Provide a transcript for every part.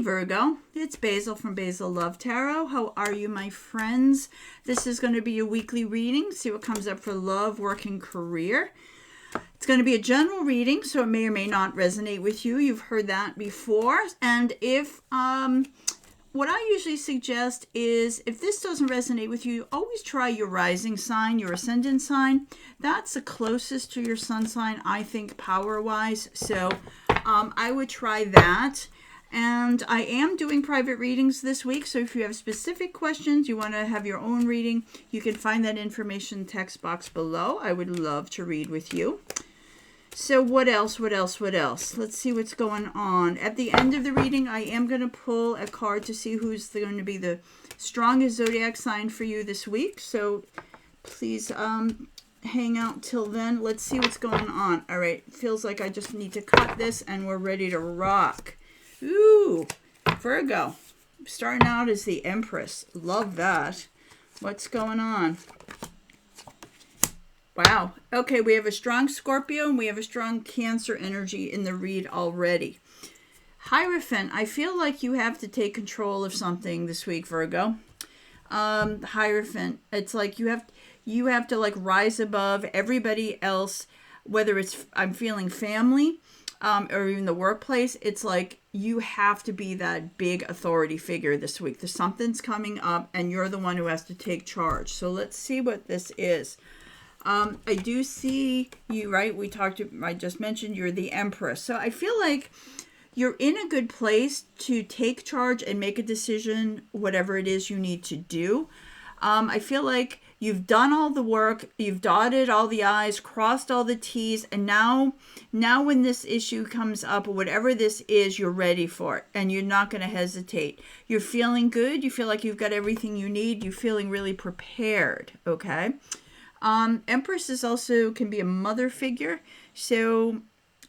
Virgo, it's Basil from Basil Love Tarot. How are you, my friends? This is going to be a weekly reading. See what comes up for love, work, and career. It's going to be a general reading, so it may or may not resonate with you. You've heard that before. And if what I usually suggest is if this doesn't resonate with you, always try your rising sign, your ascendant sign. That's the closest to your sun sign, I think, power-wise. So I would try that. And I am doing private readings this week, so if you have specific questions, you want to have your own reading, you can find that information text box below. I would love to read with you. So what else? Let's see what's going on. At the end of the reading, I am going to pull a card to see who's going to be the strongest zodiac sign for you this week. So please hang out till then. Let's see what's going on. All right, feels like I just need to cut this and we're ready to rock. Ooh, Virgo, starting out as the Empress. Love that. What's going on? Wow. Okay, we have a strong Scorpio and we have a strong Cancer energy in the read already. Hierophant, I feel like you have to take control of something this week, Virgo. Hierophant, it's like you have to like rise above everybody else, whether it's I'm feeling family or even the workplace. It's like you have to be that big authority figure this week. There's something's coming up and you're the one who has to take charge. So let's see what this is. I do see you, right? I just mentioned you're the Empress. So I feel like you're in a good place to take charge and make a decision, whatever it is you need to do. I feel like you've done all the work, you've dotted all the I's, crossed all the T's, and now when this issue comes up, or whatever this is, you're ready for it, and you're not going to hesitate. You're feeling good, you feel like you've got everything you need, you're feeling really prepared, okay? Empress is also can be a mother figure, so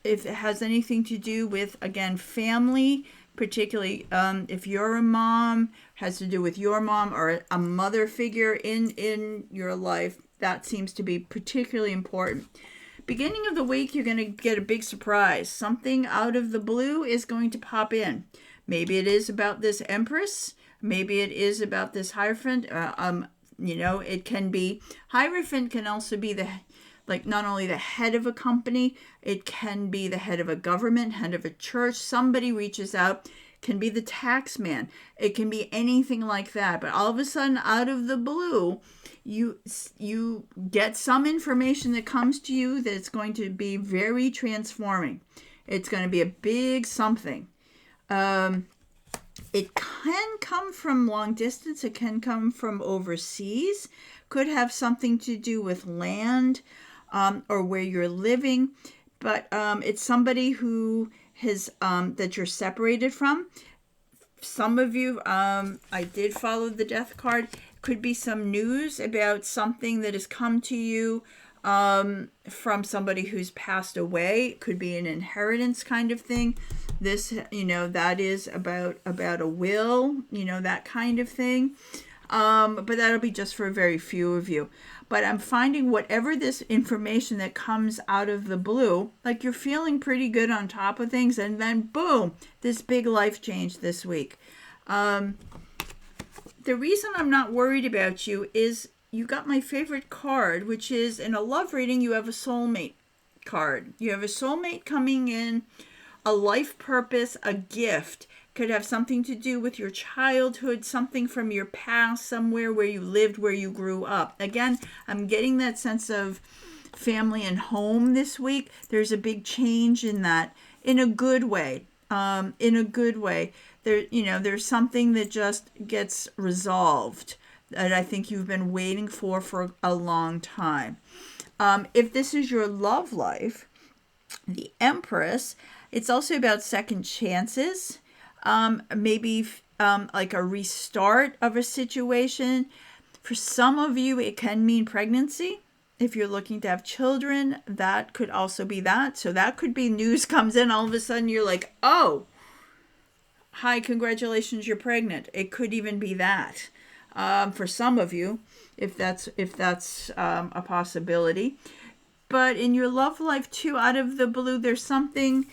if it has anything to do with, again, family, particularly if you're a mom, has to do with your mom or a mother figure in your life, that seems to be particularly important. Beginning of the week, you're going to get a big surprise. Something out of the blue is going to pop in. Maybe it is about this Empress. Maybe it is about this Hierophant. It can be, Hierophant can also be not only the head of a company, it can be the head of a government, head of a church. Somebody reaches out, can be the tax man. It can be anything like that. But all of a sudden, out of the blue, you get some information that comes to you that's going to be very transforming. It's going to be a big something. It can come from long distance. It can come from overseas. Could have something to do with land or where you're living. But it's somebody who has that you're separated from. Some of you, I did follow the death card. Could be some news about something that has come to you from somebody who's passed away. It could be an inheritance kind of thing. This, that is about a will, that kind of thing. But that'll be just for a very few of you. But I'm finding whatever this information that comes out of the blue, like you're feeling pretty good on top of things, and then boom, this big life change this week. The reason I'm not worried about you is you got my favorite card, which is in a love reading, you have a soulmate card. You have a soulmate coming in, a life purpose, a gift. Could have something to do with your childhood, something from your past, somewhere where you lived, where you grew up. Again, I'm getting that sense of family and home this week. There's a big change in that, in a good way. There's something that just gets resolved that I think you've been waiting for a long time. If this is your love life, the Empress, it's also about second chances. Maybe like a restart of a situation. For some of you, it can mean pregnancy. If you're looking to have children, that could also be that. So that could be news comes in. All of a sudden, you're like, oh, hi, congratulations, you're pregnant. It could even be that. For some of you, if that's a possibility. But in your love life too, out of the blue, there's something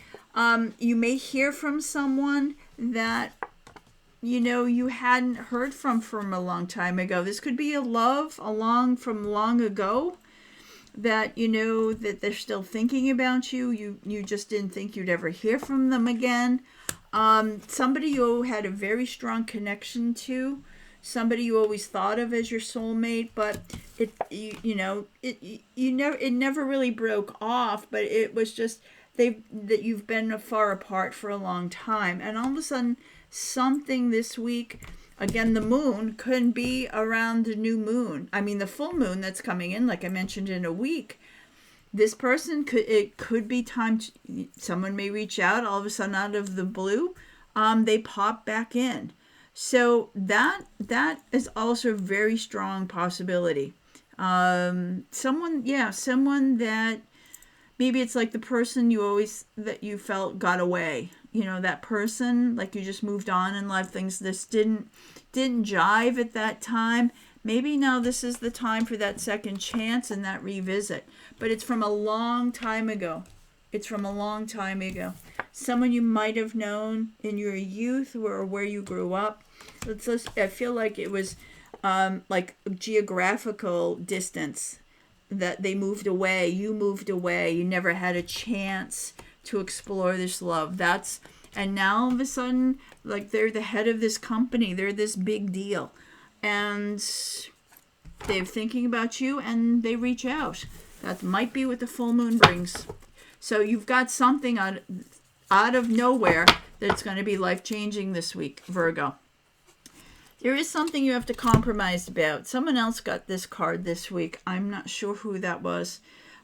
you may hear from someone that you hadn't heard from a long time ago. This could be a love from long ago that that they're still thinking about you. You just didn't think you'd ever hear from them again. Somebody you had a very strong connection to, somebody you always thought of as your soulmate, but it never really broke off, but it was just that you've been far apart for a long time, and all of a sudden something this week, again, the moon could be around the new moon. I mean, the full moon that's coming in, like I mentioned, in a week. This person could be time someone may reach out all of a sudden out of the blue. They pop back in. So that is also a very strong possibility. Someone that maybe it's like the person that you felt got away. That person, like you just moved on in life, things this didn't jive at that time. Maybe now this is the time for that second chance and that revisit. But it's from a long time ago. Someone you might have known in your youth or where you grew up. I feel like it was like geographical distance, that they moved away, you moved away, you never had a chance to explore this love. And now all of a sudden, like, they're the head of this company, they're this big deal, and they're thinking about you and they reach out. That might be what the full moon brings. So you've got something out of nowhere that's going to be life-changing this week, Virgo. There is something you have to compromise about. Someone else got this card this week. I'm not sure who that was.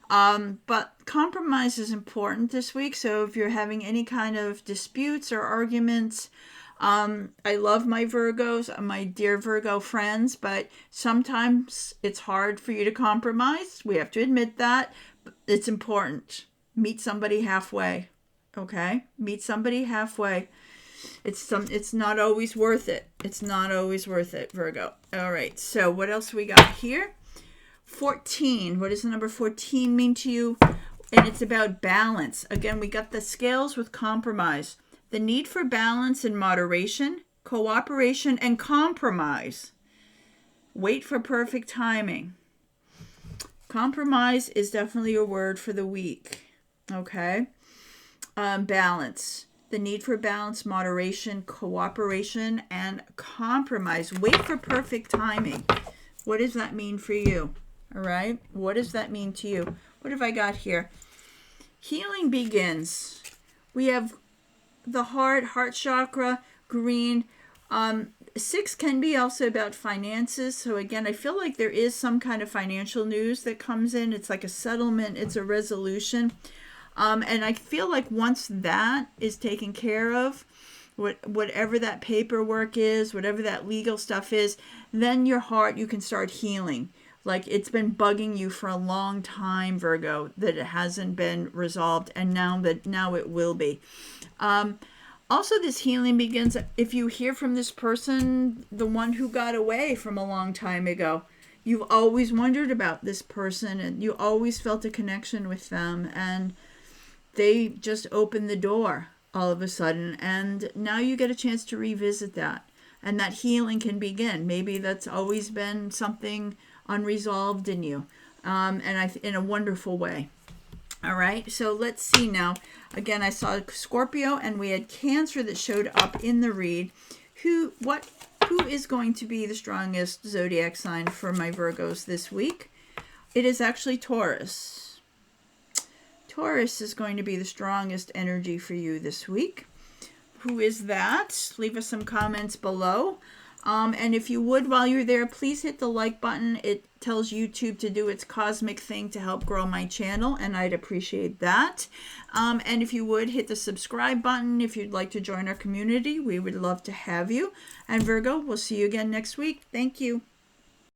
But compromise is important this week. So if you're having any kind of disputes or arguments, I love my Virgos, my dear Virgo friends, but sometimes it's hard for you to compromise. We have to admit that. It's important. Meet somebody halfway. Okay? Meet somebody halfway. It's not always worth it. It's not always worth it, Virgo. All right. So what else we got here? 14. What does the number 14 mean to you? And it's about balance. Again, we got the scales with compromise. The need for balance and moderation, cooperation, and compromise. Wait for perfect timing. Compromise is definitely a word for the week. Okay? Balance. The need for balance, moderation, cooperation, and compromise. Wait for perfect timing. What does that mean for you? All right? What does that mean to you? What have I got here? Healing begins. We have the heart chakra, green. 6 can be also about finances. So again, I feel like there is some kind of financial news that comes in. It's like a settlement. It's a resolution. And I feel like once that is taken care of, whatever that paperwork is, whatever that legal stuff is, then your heart, you can start healing. Like, it's been bugging you for a long time, Virgo, that it hasn't been resolved, and now it will be. Also, this healing begins if you hear from this person, the one who got away from a long time ago. You've always wondered about this person, and you always felt a connection with them, and they just opened the door all of a sudden, and now you get a chance to revisit that, and that healing can begin. Maybe that's always been something unresolved in you, in a wonderful way. All right, so let's see now. Again, I saw Scorpio, and we had Cancer that showed up in the read. Who is going to be the strongest zodiac sign for my Virgos this week? It is actually Taurus. Taurus is going to be the strongest energy for you this week. Who is that? Leave us some comments below. And if you would, while you're there, please hit the like button. It tells YouTube to do its cosmic thing to help grow my channel, and I'd appreciate that. And if you would, hit the subscribe button if you'd like to join our community. We would love to have you. And Virgo, we'll see you again next week. Thank you.